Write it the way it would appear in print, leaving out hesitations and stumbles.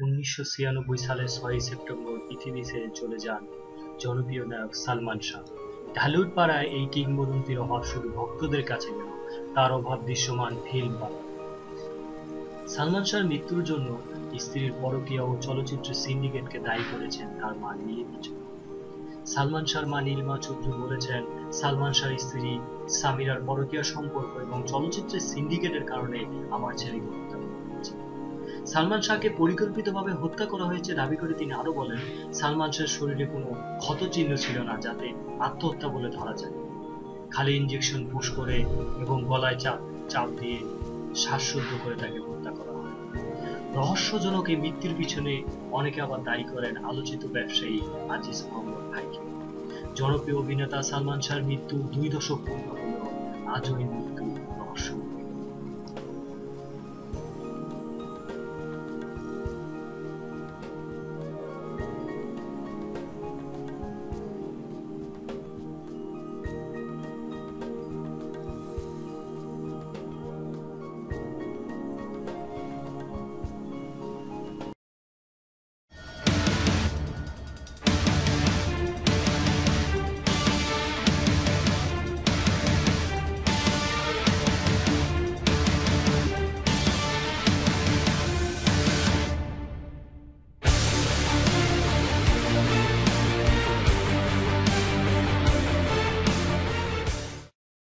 1996 সালের 6 সেপ্টেম্বর পৃথিবী ছেড়ে চলে যান জনপ্রিয় নায়ক সালমান শাহ। ঢালিউড পাড়ায় এই কিংবদন্তির অভাব শুধু ভক্তদের কাছে গেল, তার অভাব দৃশ্যমান ফিল্ম পাড়ায়। সালমান শাহর মৃত্যুর জন্য স্ত্রীর পরকীয়া ও চলচ্চিত্রের সিন্ডিকেটকে দায়ী করেছেন তার মা নীলিমা চৌধুরী। সালমান শাহর মা নীলিমা চৌধুরী বলেছেন, সালমান শাহর স্ত্রী সামিরার পরকীয়া সম্পর্ক এবং চলচ্চিত্রের সিন্ডিকেটের কারণে আমার ছেলেকে হত্যা করা হয়েছে। সালমান শাহকে পরিকল্পিতভাবে হত্যা করা হয়েছে দাবি করে তিনি আরো বলেন, সালমান শাহর শরীরে কোনো ক্ষতচিহ্ন ছিল না যাতে আত্মহত্যা বলে ধরা যায়। খালি ইনজেকশন পুশ করে এবং গলায় চাপ দিয়ে শ্বাসরুদ্ধ করে তাকে হত্যা করা হয়। রহস্যজনক এই মৃত্যুর পিছনে অনেকে আবার দায়ী করেন আলোচিত ব্যবসায়ী আজিজ মোহাম্মদ ভাইকে। জনপ্রিয় অভিনেতা সালমান শাহর মৃত্যু 2 দশক পূর্ণ হলেও আজও এই মৃত্যু রহস্য।